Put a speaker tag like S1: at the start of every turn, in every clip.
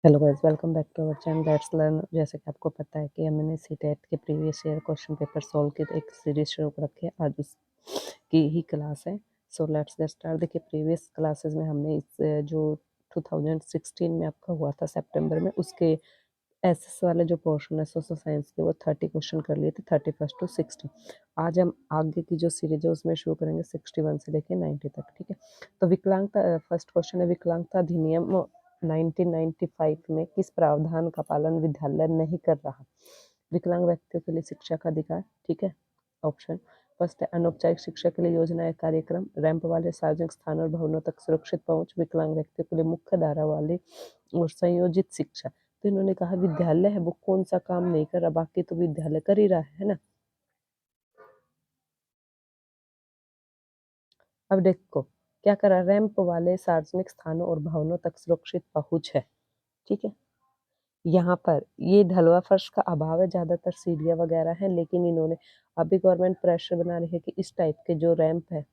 S1: Hello guys, welcome back to our channel that's learn. जैसे कि आपको पता है कि हमने सीटेट के previous year question paper solve की एक सीरीज शुरू कर रखी है। आज उसकी ही क्लास है। So let's get start. देखिए, प्रीवियस क्लासेस में हमने इस जो 2016 में आपका हुआ था सितंबर में, उसके एसएस वाले जो पोर्शन है सोशल साइंस के, वो 30 क्वेश्चन कर लिए थे, 31 to 60। आज हम आगे की जो सीरीज है उसमें शुरू करेंगे 61 से लेके 90 तक। ठीक है, तो विकलांगता फर्स्ट क्वेश्चन है, विकलांगता अधिनियम 1995 में किस प्रावधान का पालन विद्यालय नहीं कर रहा? विकलांग व्यक्तियों के लिए शिक्षा का अधिकार। ठीक है, ऑप्शन फर्स्ट है अनौपचारिक शिक्षा के लिए योजना या कार्यक्रम, रैंप वाले सार्वजनिक स्थानों और भवनों तक सुरक्षित पहुंच, विकलांग व्यक्तियों के लिए मुख्य धारा वाली और संयोजित शिक्षा। तो इन्होंने कहा विद्यालय है वो कौन सा काम नहीं कर रहा, बाकी तो विद्यालय कर ही रहा है ना। अब देखो क्या करा, रैंप वाले सार्वजनिक स्थानों और भवनों तक सुरक्षित पहुंच है। ठीक है, यहाँ पर ये ढलवा फर्श का अभाव है, ज़्यादातर सीढ़ियाँ वगैरह हैं, लेकिन इन्होंने अभी गवर्नमेंट प्रेशर बना रही है कि इस टाइप के जो रैंप है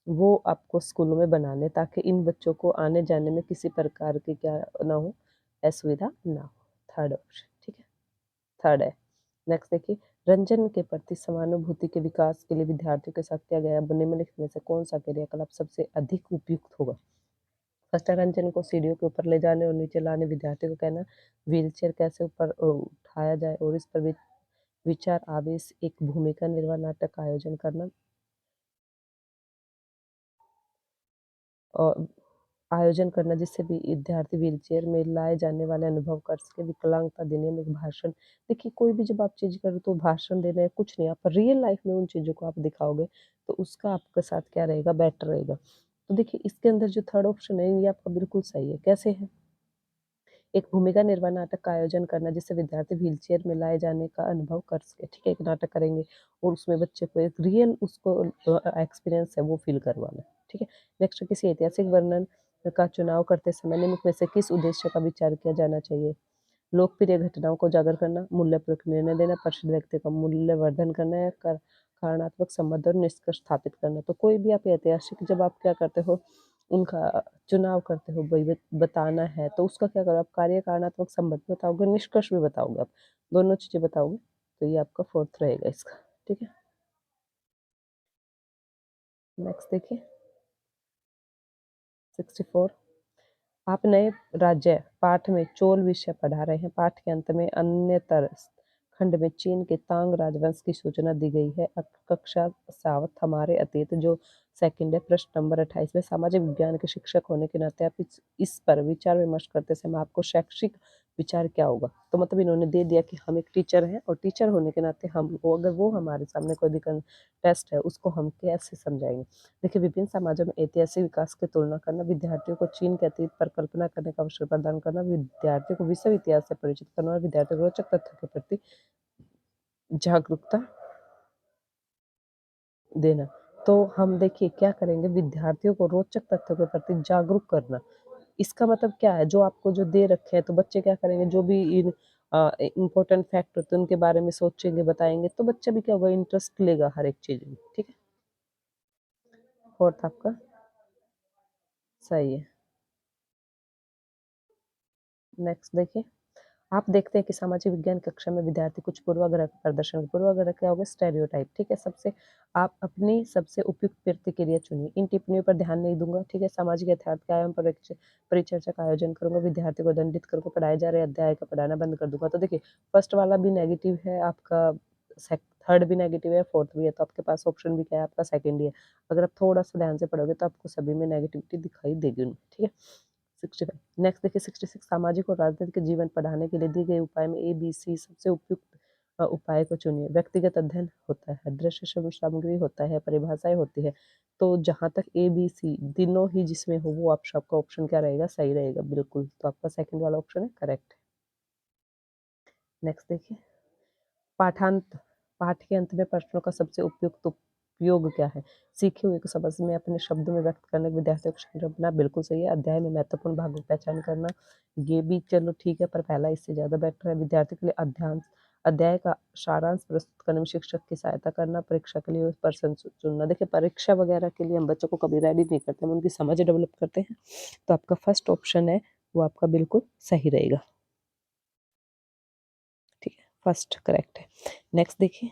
S1: वो आपको स्कूलों में बनाने, ताकि इन बच्चों को आने जाने में किसी प्रकार की क्या ना हो, असुविधा ना हो। Third option. ठीक है, थर्ड है। नेक्स्ट देखिए, रंजन के प्रति समानुभूति के विकास के लिए विद्यार्थियों के साथ किया गया निम्नलिखित में से कौन सा क्रियाकलाप सबसे अधिक उपयुक्त होगा? फर्स्ट है रंजन को सीढ़ियों के ऊपर ले जाने और नीचे लाने, विद्यार्थियों को कहना व्हीलचेयर कैसे ऊपर उठाया जाए और इस पर विचार आवेश एक भूमिका निर्वाह नाटक का आयोजन करना और जिससे भी विद्यार्थी व्हीलचेयर में लाए जाने वाले अनुभव कर सके। विकलांगता देने में एक भाषण। देखिए, कोई भी जब आप चीज करो तो भाषण देना है कुछ नहीं, आप रियल लाइफ में उन चीजों को आप दिखाओगे तो उसका आपके साथ क्या रहेगा, बेटर रहेगा। तो देखिए, इसके अंदर जो थर्ड ऑप्शन है ये आपका बिल्कुल सही है। कैसे है? एक भूमिका निर्वाह नाटक का आयोजन करना जिससे विद्यार्थी व्हीलचेयर में लाए जाने का अनुभव कर सके। ठीक है, एक नाटक करेंगे और उसमें बच्चे को एक रियल उसको एक्सपीरियंस है वो फील करवाना। ठीक है, नेक्स्ट किसी ऐतिहासिक वर्णन का चुनाव करते समय निम्न में से किस उद्देश्य का विचार किया जाना चाहिए? लोकप्रिय घटनाओं को उजागर करना, मूल्यपूर्ण निर्णय लेना, प्रसिद्ध व्यक्ति का मूल्यवर्धन करना या कारणात्मक संबंध और निष्कर्ष स्थापित करना। तो कोई भी आप ऐतिहासिक जब आप क्या करते हो, उनका चुनाव करते हो, भाई बताना है, तो उसका क्या करो, आप कार्य कारणात्मक संबंध बताओगे, निष्कर्ष भी बताओगे, आप दोनों चीजें बताओगे। तो ये आपका फोर्थ रहेगा इसका। ठीक है, नेक्स्ट देखिए 64। आप नए राज्य पाठ में चोल विषय पढ़ा रहे हैं। पाठ के अंत में अन्यतर खंड में चीन के तांग राजवंश की सूचना दी गई है। कक्षा सावत हमारे अतीत जो सेकंड है, प्रश्न नंबर 28 में सामाजिक विज्ञान के शिक्षक होने के नाते आप इस पर विचार विमर्श करते समय आपको शैक्षिक विचार क्या होगा? तो मतलब इन्होंने दे दिया कि हम एक टीचर हैं और टीचर होने के नाते हम अगर वो हमारे सामने कोई भी टेस्ट है उसको हम कैसे समझाएंगे। देखिए, विभिन्न समाजों में ऐतिहासिक विकास की तुलना करना, विद्यार्थियों को चीन के अतीत पर कल्पना करने का अवसर प्रदान करना, विद्यार्थियों को विश्व इतिहास से परिचित करना और विद्यार्थियों को रोचक तथ्यों के प्रति जागरूकता देना। तो हम देखिए क्या करेंगे, विद्यार्थियों को रोचक तथ्यों के प्रति जागरूक करना। इसका मतलब क्या है, जो आपको जो दे रखे हैं तो बच्चे क्या करेंगे, जो भी इम्पोर्टेंट फैक्ट होते हैं उनके बारे में सोचेंगे, बताएंगे, तो बच्चा भी क्या होगा, इंटरेस्ट लेगा हर एक चीज में। ठीक है, फोर्थ आपका सही है। नेक्स्ट देखिए, आप देखते हैं कि सामाजिक विज्ञान कक्षा में विद्यार्थी कुछ पूर्वाग्रह का प्रदर्शन, पूर्वाग्रह क्या होगा, स्टेरियोटाइप। ठीक है, सबसे आप अपनी सबसे उपयुक्त प्रतिक्रिया चुनिए। इन टिप्पणियों पर ध्यान नहीं दूंगा। ठीक है, सामाजिक यथार्थ के आयाम पर एक परिचर्चा का आयोजन करूंगा, विद्यार्थी को दंडित करके पढ़ाए जा रहे अध्याय का पढ़ाना बंद कर दूंगा। तो देखिए, फर्स्ट वाला भी नेगेटिव है आपका, थर्ड भी नेगेटिव है, फोर्थ भी है, तो आपके पास ऑप्शन भी क्या है, आपका सेकंड ही है। अगर आप थोड़ा सा ध्यान से पढ़ोगे तो आपको सभी में नेगेटिविटी दिखाई देगी उनमें। ठीक है, 65। नेक्स्ट देखिए 66, सामाजिक और राजनीतिक जीवन पढ़ाने के लिए दी गई उपाय में ए बी सी सबसे उपयुक्त उपाय को चुनिए। व्यक्तिगत अध्ययन होता है, दृश्य सामग्री होता है, परिभाषाएं होती है। तो जहां तक ए बी सी तीनों ही जिसमें हो वो आपका ऑप्शन क्या रहेगा, सही रहेगा बिल्कुल। तो आपका सेकंड वाला ऑप्शन है करेक्ट। नेक्स्ट देखिए, पाठांत पाठ के अंत में प्रश्नों का सबसे उपयुक्त उपयोग क्या है? सीखे हुए को समझ में अपने शब्दों में व्यक्त करने के विद्यार्थियों को शामिल करना बिल्कुल सही है। अध्याय में महत्वपूर्ण भागों की पहचान करना, ये भी चलो ठीक है, पर पहला इससे ज्यादा बेटर है। विद्यार्थी के लिए अध्याय का सारांश प्रस्तुत करने में शिक्षक की सहायता करना, परीक्षा के लिए पर्सन चुनना। देखिए, परीक्षा वगैरह के लिए हम बच्चों को कभी रेडी नहीं करते, हम उनकी समझ डेवलप करते हैं। तो आपका फर्स्ट ऑप्शन है वो आपका बिल्कुल सही रहेगा। फर्स्ट करेक्ट है। नेक्स्ट देखिए,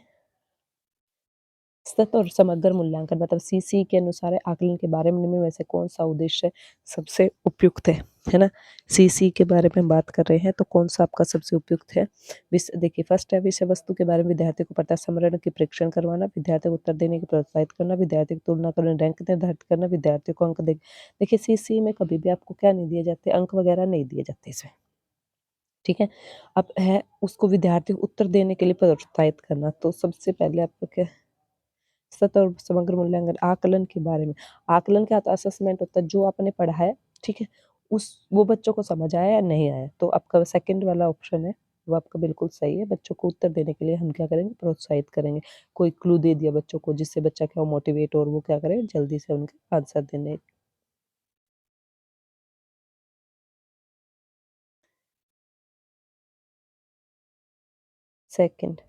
S1: सतत और समग्र मूल्यांकन मतलब सीसी के अनुसार आकलन के बारे में निम्न में से कौन सा उद्देश्य सबसे उपयुक्त है ना? सीसी के बारे में बात कर रहे हैं तो कौन सा आपका सबसे उपयुक्त है? देखिए फर्स्ट है विषय वस्तु के बारे में विद्यार्थी को पता समरण की परीक्षण करवाना, विद्यार्थी को उत्तर देने की प्रोत्साहित करना, विद्यार्थी की तुलना करना, रैंक निर्धारित करना, विद्यार्थियों को अंक देखिए सीसी में कभी भी आपको क्या नहीं दिए जाते, अंक वगैरह नहीं दिए जाते इसमें, ठीक है? अब है उसको विद्यार्थी को उत्तर देने के लिए प्रोत्साहित करना, तो सबसे पहले आपको क्या सतत और समग्र मूल्यांकन आकलन के बारे में, आकलन क्या होता है? असेसमेंट होता है जो आपने पढ़ा है, ठीक है? उस वो बच्चों को समझ आया या नहीं आया, तो आपका सेकंड वाला ऑप्शन है वो आपका बिल्कुल सही है। बच्चों को उत्तर देने के लिए हम क्या करेंगे? प्रोत्साहित करेंगे। कोई क्लू दे दिया बच्चों को जिससे बच्चा क्या हो मोटिवेट और वो क्या करे जल्दी से उनके आंसर देने। सेकंड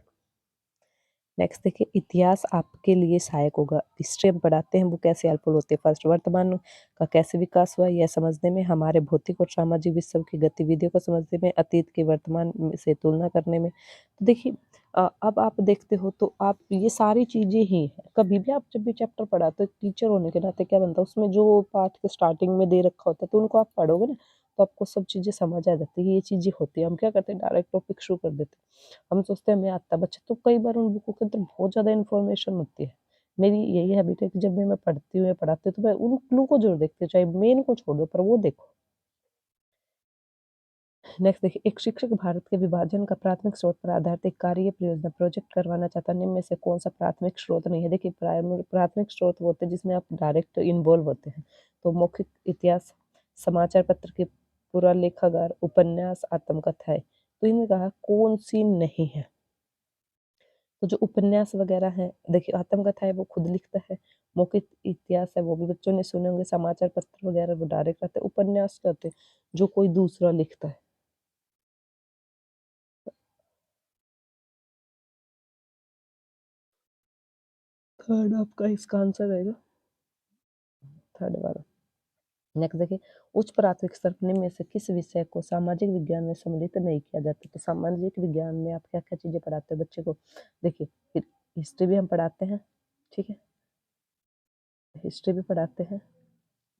S1: नेक्स्ट देखिए, इतिहास आपके लिए सहायक होगा। हिस्ट्री हम पढ़ाते हैं वो कैसे हेल्पफुल होते हैं? फर्स्ट, वर्तमान का कैसे विकास हुआ यह समझने में, हमारे भौतिक और सामाजिक विश्व की गतिविधियों को समझने में, अतीत के वर्तमान से तुलना करने में। तो देखिए अब आप देखते हो तो आप ये सारी चीजें ही हैं। कभी भी आप जब भी चैप्टर पढ़ाते हो टीचर होने के नाते क्या बनता है उसमें जो पाठ के स्टार्टिंग में दे रखा होता है तो उनको आप पढ़ोगे ना तो आपको सब चीजें समझ आ जाती है, ये चीजें होती है। हम क्या करते हैं डायरेक्ट टॉपिक शुरू कर देते हैं, हम सोचते हैं हमें आता है बच्चा, तो कई बार उन बुकों के अंदर बहुत ज़्यादा इन्फॉर्मेशन होती है। मेरी यही हैबिट है कि जब भी मैं पढ़ती हूँ या पढ़ाती हूँ तो मैं उन क्लू को ज़रूर देखती हूँ, चाहे मेन को छोड़ दो पर वो देखो। नेक्स्ट देखिए, एक शिक्षक भारत के विभाजन का प्राथमिक स्रोत पर आधारित एक कार्य परियोजना प्रोजेक्ट करवाना चाहता है, निम्न में से कौन सा प्राथमिक स्रोत नहीं है? देखिए प्राथमिक स्रोत वो होते हैं जिसमें आप डायरेक्ट इन्वॉल्व होते हैं, तो मौखिक इतिहास, समाचार पत्र के पुरालेखागार, उपन्यास, आत्मकथाएं। तो इनमें कहा कौन सी नहीं है? तो जो उपन्यास वगैरह हैं, देखिए आत्मकथा है वो खुद लिखता है, मौखिक इतिहास है वो भी बच्चों ने सुने होंगे, समाचार पत्र वगैरह वो डायरेक्ट रहते हैं, उपन्यास क्या होते हैं जो कोई दूसरा लिखता है। थर्ड आपका इसका आंसर रहेगा, थर्ड वाला। नेक्स्ट देखिए, उच्च प्राथमिक स्तर पर निम्न में से किस विषय को सामाजिक विज्ञान में सम्मिलित नहीं किया जाता? तो सामाजिक विज्ञान में आप क्या क्या चीजें पढ़ाते हो बच्चे को? देखिए हिस्ट्री भी हम पढ़ाते हैं, ठीक है, हिस्ट्री भी पढ़ाते हैं,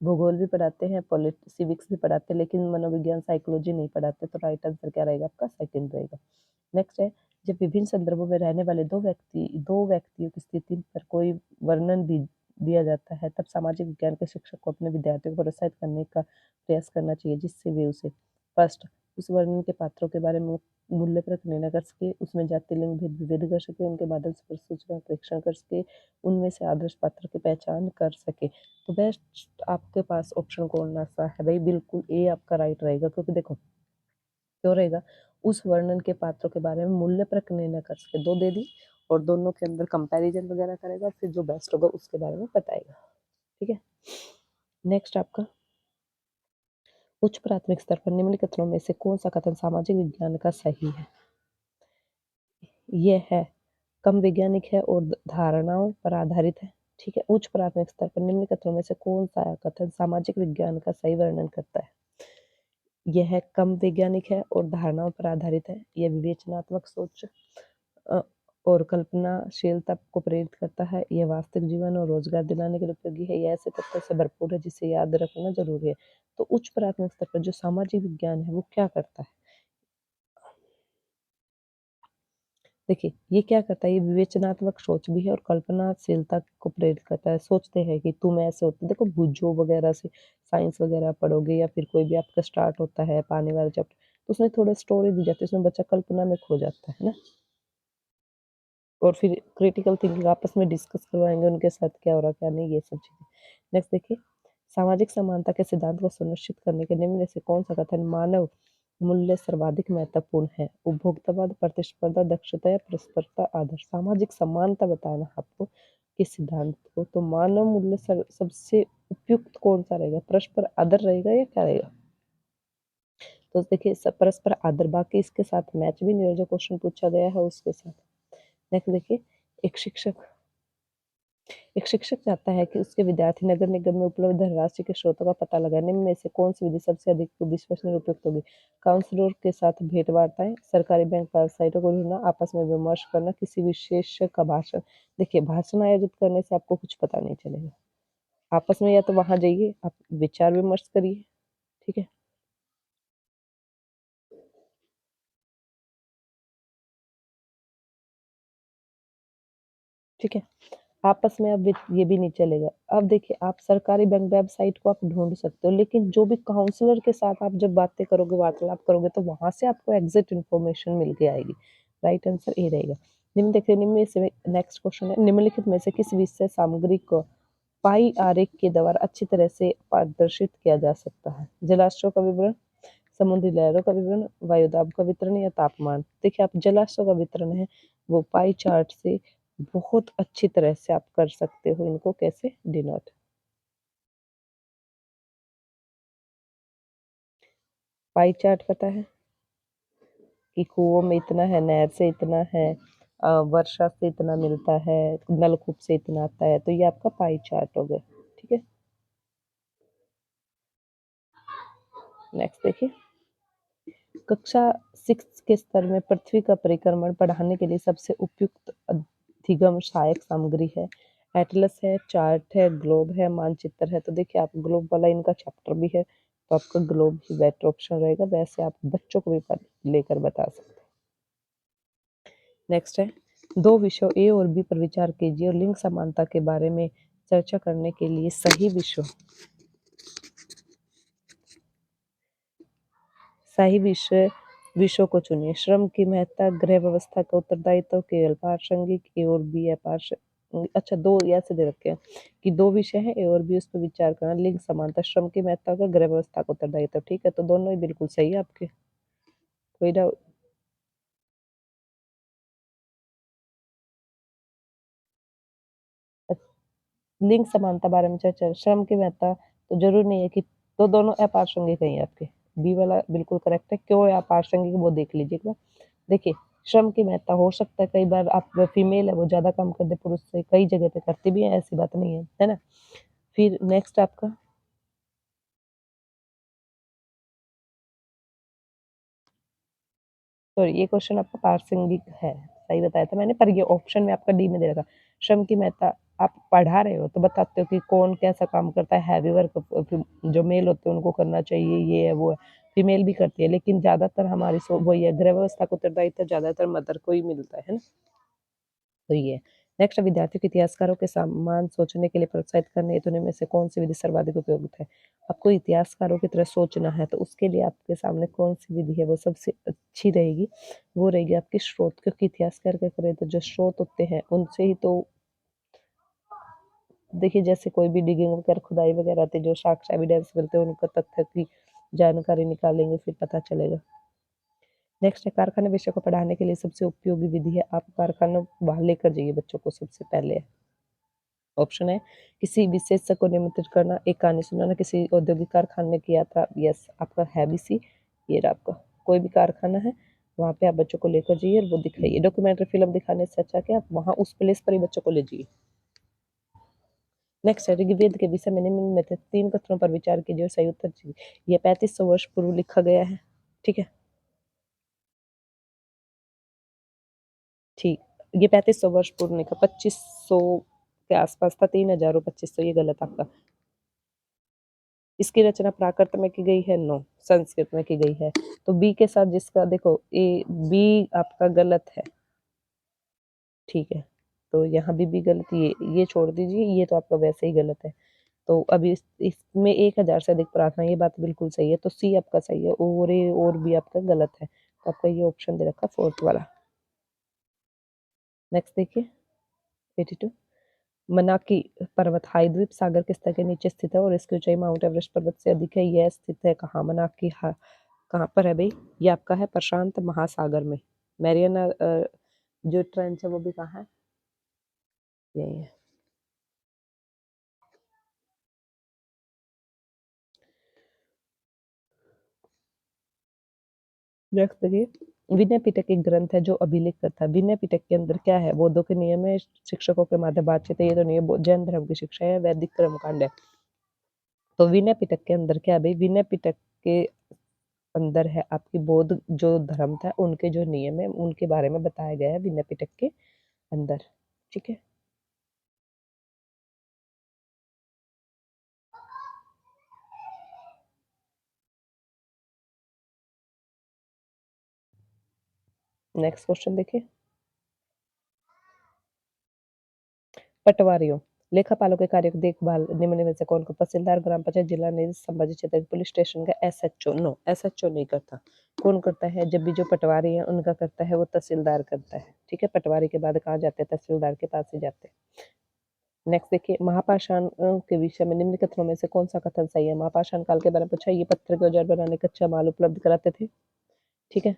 S1: भूगोल भी पढ़ाते हैं, सिविक्स भी पढ़ाते हैं, लेकिन मनोविज्ञान साइकोलॉजी नहीं पढ़ाते, तो राइट आंसर क्या रहेगा आपका? सेकंड रहेगा। नेक्स्ट है, जब विभिन्न संदर्भों में रहने वाले दो व्यक्तियों की स्थिति पर कोई वर्णन भी दिया जाता है तब सामाजिक विज्ञान के शिक्षक को अपने विद्यार्थियों को प्रोत्साहित करने का प्रयास करना चाहिए जिससे वे उसे फर्स्ट उस वर्णन के पात्रों के बारे में मूल्यप्रक निर्णय कर सके, उसमें जाति लिंग भेद विभेद कर सके, उनके माध्यम से सूचना परीक्षण कर सके, उनमें से आदर्श पात्र की पहचान कर सके। तो बेस्ट आपके पास ऑप्शन कौन सा है भाई? बिल्कुल ए आपका राइट रहेगा, क्योंकि देखो क्यों रहेगा, उस वर्णन के पात्रों के बारे में मूल्यप्रक निर्णय कर सके, दो दे दी और दोनों के अंदर कंपैरिजन वगैरह करेगा, फिर जो बेस्ट होगा उसके बारे में बताएगा, ठीक है। नेक्स्ट आपका, उच्च प्राथमिक स्तर पर निम्न कथनों में से कौन सा कथन सामाजिक विज्ञान का सही है? यह है कम वैज्ञानिक है और धारणाओं पर आधारित है, ठीक है। उच्च प्राथमिक स्तर पर निम्न कथनों में से कौन सा कथन सामाजिक विज्ञान का सही वर्णन करता है? यह कम वैज्ञानिक है और धारणाओं पर आधारित है, यह विवेचनात्मक सोच अ, और कल्पनाशीलता को प्रेरित करता है, यह वास्तविक जीवन और रोजगार दिलाने के लिए उपयोगी है, यह ऐसे तथ्यों से भरपूर है जिसे याद रखना जरूरी है। तो उच्च प्राथमिक स्तर पर जो सामाजिक विज्ञान है वो क्या करता है? देखिए ये क्या करता है, ये विवेचनात्मक सोच भी है और कल्पनाशीलता को प्रेरित करता है। सोचते हैं कि तुम ऐसे होते, देखो भुजो वगैरह से साइंस वगैरह पढ़ोगे या फिर कोई भी आपका स्टार्ट होता है पानी वाला चैप्टर, तो उसमें थोड़ा स्टोरी दी जाती है, उसमें बच्चा कल्पना में खो जाता है ना, और फिर क्रिटिकल थिंकिंग आपस में डिस्कस करवाएंगे उनके साथ क्या हो रहा क्या नहीं, ये सब चीजें। नेक्स्ट देखिए, सामाजिक समानता के सिद्धांत को सुनिश्चित करने के निम्न में से कौन सा कथन मानव मूल्य सर्वाधिक महत्वपूर्ण है? उपभोक्तावाद, प्रतिस्पर्धा, दक्षता या परस्परता आदर। सामाजिक समानता बताना है आपको किस सिद्धांत को, तो मानव मूल्य सबसे उपयुक्त कौन सा रहेगा? परस्पर आदर रहेगा या क्या रहेगा? तो देखिए परस्पर आदर, बाकी इसके साथ मैच भी नहीं हो, जो क्वेश्चन पूछा गया है उसके साथ। नेक्स्ट देखिए, एक शिक्षक एक शिक्षक चाहता है कि उसके विद्यार्थी नगर निगम में उपलब्ध धनराशि के स्रोतों का पता लगाएं। निम्न में से कौन सी विधि सबसे अधिक विश्वसनीय और उपयुक्त होगी? काउंसलर के साथ भेंटवार्ताएं, सरकारी बैंक वेबसाइटों को ढूंढना, आपस में विमर्श करना, किसी विशेषज्ञ का भाषण। देखिए, भाषण आयोजित करने से आपको कुछ पता नहीं चलेगा। आपस में या तो वहां जाइए, आप विचार विमर्श करिए। ठीक है। ठीक है। आपस में अब ये भी नहीं चलेगा। अब देखिए, आप सरकारी बैंक वेबसाइट को आप ढूँढ सकते हो, लेकिन जो भी काउंसलर के साथ आप जब बातें करोगे, वार्तालाप करोगे, तो वहाँ से आपको एग्ज़ैक्ट इन्फॉर्मेशन मिल के आएगी। राइट आंसर ए रहेगा। निम्न में से नेक्स्ट क्वेश्चन है, निम्नलिखित में से किस विषय सामग्री को पाई आरेख के द्वारा अच्छी तरह से प्रदर्शित किया जा सकता है? जलाशयों का विवरण, समुद्री लहरों का विवरण, वायुदाब का वितरण या तापमान? देखिए, आप जलाशयों का वितरण है, वो पाई चार्ट से बहुत अच्छी तरह से आप कर सकते हो। इनको कैसे डिनोट? पाई चार्ट पता है कि कुओं में इतना है, नहर से इतना है, वर्षा से इतना मिलता है, नलकूप से इतना आता है, तो ये आपका पाई चार्ट हो गया। ठीक है। नेक्स्ट देखिए, कक्षा 6 के स्तर में पृथ्वी का परिक्रमण पढ़ाने के लिए सबसे उपयुक्त अधिगम सहायक सामग्री है। एटलस है, चार्ट है, ग्लोब है, मानचित्र है। तो देखिए, आप ग्लोब वाला इनका चैप्टर भी है, तो आपका ग्लोब ही बेटर ऑप्शन रहेगा। वैसे आप बच्चों को भी लेकर बता सकते हैं। नेक्स्ट है, दो विषयों ए और बी पर विचार कीजिए और लिंग समानता के बारे में चर्चा करने के लिए सही विषयों को चुनिए। श्रम की महत्ता, गृह व्यवस्था का उत्तरदायित्व, केवल प्रासंगिक, ए और बी है अच्छा, दो ऐसे दे रखे हैं कि दो विषय है, ए और बी, उस पर विचार करना। लिंग समानता, श्रम की महत्ता का, गृह व्यवस्था का उत्तरदायित्व। ठीक है, तो दोनों ही बिल्कुल सही है आपके। कोई डाउट? लिंग समानता बारे में चर्चा, श्रम की महत्ता, तो जरूर नहीं है कि, तो दोनों अप्रासंगिक हैं आपके। बी वाला बिल्कुल करेक्ट है। क्यों है अप्रासंगिक, वो देख लीजिए एक बार। देखिए, श्रम की महत्ता हो सकता है कई बार आप फीमेल है, वो ज्यादा काम कर दे पुरुष से, कई जगह पे करती भी है, ऐसी बात नहीं है ना। फिर नेक्स्ट आपका, सॉरी, ये क्वेश्चन आपका प्रासंगिक है, सही बताया था मैंने, पर ये ऑप्शन में आपका डी में दे रखा। श्रम की महत्ता, आप पढ़ा रहे हो तो बताते हो कि कौन कैसा काम करता है, हैवी वर्क जो मेल होते हैं उनको करना चाहिए, ये है वो है। फीमेल भी करती है, लेकिन ज्यादातर हमारी वही है, गृह व्यवस्था को उत्तरदायित्व ज्यादातर मदर को ही मिलता है ना। तो ये नेक्स्ट, विद्यार्थियों को इतिहासकारों के समान सोचने के लिए प्रोत्साहित करने हेतु इनमें से कौन सी विधि सर्वाधिक उपयुक्त है? आपको इतिहासकारों की तरह सोचना है, तो उसके लिए आपके सामने कौन सी विधि है वो सबसे अच्छी रहेगी? वो रहेगी आपकी स्रोत, क्योंकि इतिहासकार क्या करें, तो जो स्रोत होते हैं उनसे ही तो, देखिए, जैसे कोई भी डिगिंग वगैरह, खुदाई वगैरह आती है, जो साक्ष्य एविडेंस मिलते हैं, उनका तथ्य की जानकारी निकालेंगे, फिर पता चलेगा। नेक्स्ट है, कारखाने विषय को पढ़ाने के लिए सबसे उपयोगी विधि है। आप कारखाना वहां लेकर जाइए बच्चों को सबसे पहले। ऑप्शन है, किसी विशेषज्ञ को निमंत्रित करना, एक कहानी सुनाना, किसी औद्योगिक कारखाने की यात्रा। यस, आपका है भी सी। ये रहा आपका, कोई भी कारखाना है वहाँ पे आप बच्चों को लेकर जाइए और वो दिखाइए। डॉक्यूमेंट्री फिल्म दिखाने से अच्छा कि आप वहाँ उस प्लेस पर ही बच्चों को ले जाइए। नेक्स्ट है, ऋग्वेद के विषय में निम्न में से 3 कथनों पर विचार कीजिए और सही उत्तर चुनिए। ये 3500 वर्ष पूर्व लिखा गया है। ठीक है। ठीक, ये 3500 वर्ष पूर्व नहीं, का 2500 के आसपास था, 3000 और 2500, ये गलत आपका। इसकी रचना प्राकृत में की गई है? नो, संस्कृत में की गई है। तो बी के साथ जिसका, देखो, ए बी आपका गलत है। ठीक है, तो यहाँ भी गलत, ये छोड़ दीजिए, ये तो आपका वैसे ही गलत है। तो अभी इसमें 1000 से अधिक प्रार्थना, ये बात बिल्कुल सही है, तो सी आपका सही है, और ए और बी आपका गलत है। तो आपका ये ऑप्शन दे रखा फोर्थ वाला। नेक्स्ट देखिए, 82, मनाकी पर्वत हाई द्वीप सागर के स्तर के नीचे स्थित है और इसकी ऊंचाई माउंट एवरेस्ट पर्वत से अधिक है। यह स्थित है कहाँ? मनाकी कहाँ पर है भाई? ये आपका है प्रशांत महासागर में। मैरियाना जो ट्रेंच है वो भी कहाँ है? यही है। नेक्स्ट देखिए, विनय पिटक एक ग्रंथ है जो अभिलेख करता है। विनय पिटक के अंदर क्या है? बौद्धों के नियम है, शिक्षकों के मध्य बातचीत है, ये तो नहीं है। जैन धर्म की शिक्षा है, वैदिक कर्मकांड है। तो विनय पिटक के अंदर क्या है भाई? विनय पिटक के अंदर है आपकी बौद्ध जो धर्म था उनके जो नियम है उनके बारे में बताया गया है विनय पिटक के अंदर। ठीक है, नेक्स्ट क्वेश्चन देखिए। पटवारियों, लेखापालों के कार्य की देखभाल निम्न में से कौन को? तहसीलदार, ग्राम पंचायत, जिला न्यायाधीश, संबंधित क्षेत्र के पुलिस स्टेशन का एसएचओ? नो, एसएचओ नहीं करता। कौन करता है? जब भी जो पटवारी है उनका करता है वो तहसीलदार करता है। ठीक है, पटवारी के बाद कहाँ जाते हैं? तहसीलदार के पास ही जाते हैं। नेक्स्ट देखिए, महापाषाण के विषय में निम्न कथनों में से कौन सा कथन सही है? महापाषाण काल के बारे में पूछा, ये पत्थर के औजार बनाने कच्चा माल उपलब्ध कराते थे। ठीक है,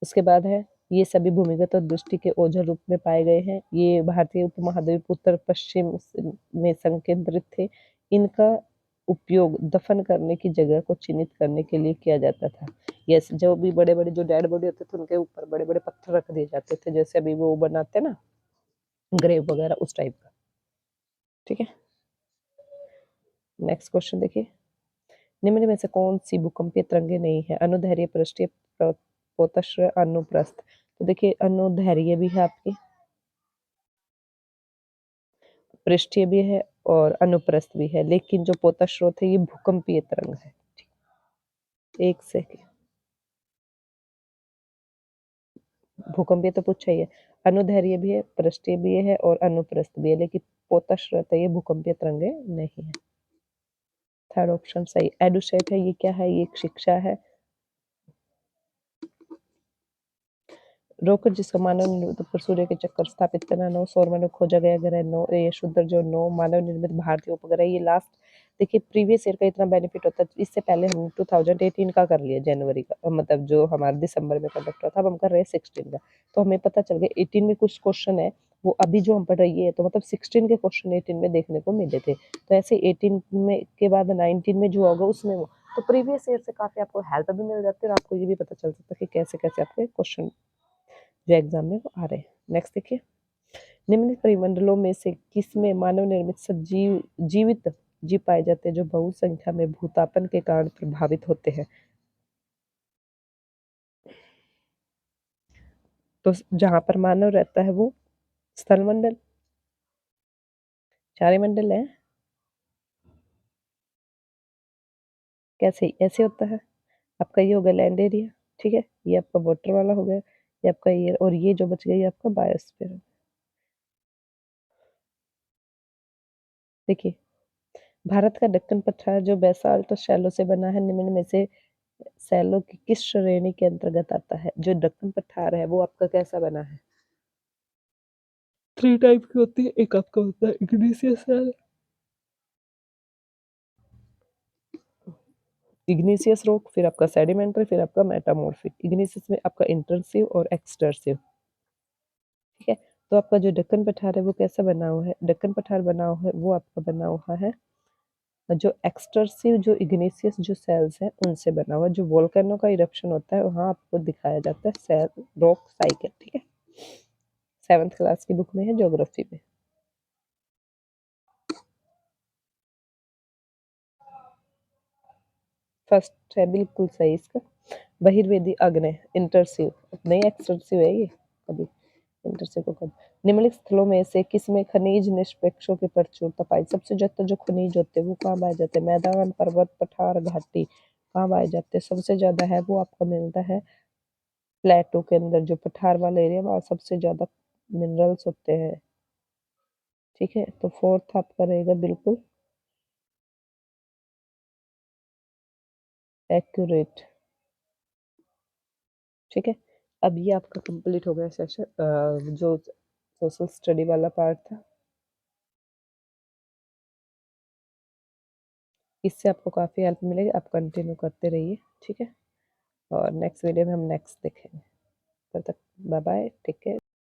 S1: उसके बाद है ये सभी भूमिगत और दृष्टि के ओझल रूप में पाए गए हैं। ये भारतीय उपमहाद्वीप उत्तर पश्चिम में संकेंद्रित थे। इनका उपयोग दफन करने की जगह को चिन्हित करने के लिए किया जाता था। यस, जो भी बड़े बड़े जो डेड बॉडी होते थे उनके ऊपर बड़े बड़े पत्थर रख दिए जाते थे, जैसे अभी वो बनाते हैं ना ग्रेव वगैरह, उस टाइप का। ठीक है, नेक्स्ट क्वेश्चन देखिए। निम्न में से कौन सी भूकंपीय तरंगे नहीं है? अनुदैर्घ्य, पृष्ठीय, पोतश्र, अनुप्रस्थ। तो देखिए अनुदैर्घ्य भी है आपकी, पृष्ठीय भी है और अनुप्रस्थ भी है, लेकिन जो पोताश्रोत है ये भूकंपीय तरंग है। एक सेकेंड, भूकंपीय तो पूछा ही है। अनुदैर्घ्य भी है, पृष्ठीय भी है और अनुप्रस्थ भी है, लेकिन पोताश्रोत है ये भूकंपीय तरंगे नहीं है। थर्ड ऑप्शन सही। एडुसेट है, ये क्या है? ये एक शिक्षा है। रोकर जिसका मानव निर्मित ऊपर सूर्य के चक्कर स्थापित करना, नो सौर में खोजा गया ग्रह, नो ये शुद्ध जो, नो मानव निर्मित भारतीय उपग्रह, ये लास्ट। देखिए प्रीवियस ईयर का इतना बेनिफिट होता है, इससे पहले हम 2018 का कर लिया, जनवरी का, मतलब जो हमारा दिसंबर में कंडक्ट हुआ था, अब हम कर रहे हैं 16 का। तो हमें पता चल गया 18 में कुछ क्वेश्चन है वो अभी जो हम पढ़ रही है, तो मतलब 16 के क्वेश्चन 18 में देखने को मिले थे। तो ऐसे 18 में के बाद 19 में जो होगा उसमें वो, तो प्रीवियस ईयर से काफी आपको हेल्प भी मिल जाती है और आपको ये भी पता चल सकता है कि कैसे कैसे आपके क्वेश्चन जो एग्जाम में वो आ रहे हैं। नेक्स्ट देखिए, निम्न परिमंडलों में से किसमें मानव निर्मित सजीव जीवित जीव पाए जाते हैं जो बहुसंख्या में भूतापन के कारण प्रभावित होते हैं? तो जहां पर मानव रहता है वो स्थलमंडल, चारी मंडल है। कैसे? ऐसे होता है, आपका ये हो गया लैंड एरिया। ठीक है, ये आपका वाटर वाला हो गया, ये आपका एयर, और ये जो बच गया ये आपका बायोस्फीयर। देखिए, भारत का दक्कन पठार जो बेसाल्ट और शैलो से बना है, निम्न में से सैलो की किस श्रेणी के अंतर्गत आता है? जो दक्कन पठार है वो आपका कैसा बना है? थ्री टाइप की होती है, एक आपका होता है इग्निशियस सैल, इग्निशियस रॉक, फिर आपका सेडिमेंट्री, फिर आपका मेटामॉर्फिक। इग्निशियस में आपका इंटरसिव और एक्सटर्सिव। ठीक है, तो आपका जो दक्कन पठार है वो कैसा बना हुआ है? दक्कन पठार बना हुआ है वो आपका बना हुआ है जो एक्सटर्सिव जो इग्निशियस जो सेल्स हैं उनसे बना हुआ। जो वोल्केनो का इरप्शन होता है वहां आपको दिखाया जाता है सेल रॉक साइकिल। ठीक है, 7th क्लास की बुक में है, ज्योग्राफी में। फर्स्ट है बिल्कुल सही इसका, बहिर्वेदी अग्नि, इंटरसिव, नहीं एक्सटर्सिव है ये कभी, इंटरसिव को कभी। निम्नलिखित स्थलों में से किसमें खनिज निष्पेक्षों की प्रचुरता पाई? सबसे ज्यादा जो खनिज होते हैं वो कहाँ पाए जाते हैं? मैदान, पर्वत, पठार, घाटी, कहाँ पाए जाते हैं? सबसे ज्यादा है वो आपका मिलता है प्लेटो के अंदर, जो पठार वाला एरिया वहाँ सबसे ज्यादा मिनरल्स होते हैं। ठीक है, तो फोर्थ आपका रहेगा बिल्कुल एक्यूरेट। ठीक है, अब ये आपका कंप्लीट हो गया सेशन, जो सोशल स्टडी वाला पार्ट था। इससे आपको काफ़ी हेल्प मिलेगी, आप कंटिन्यू करते रहिए। ठीक है, और नेक्स्ट वीडियो में हम नेक्स्ट देखेंगे। तब तक बाय बाय, टेक केयर।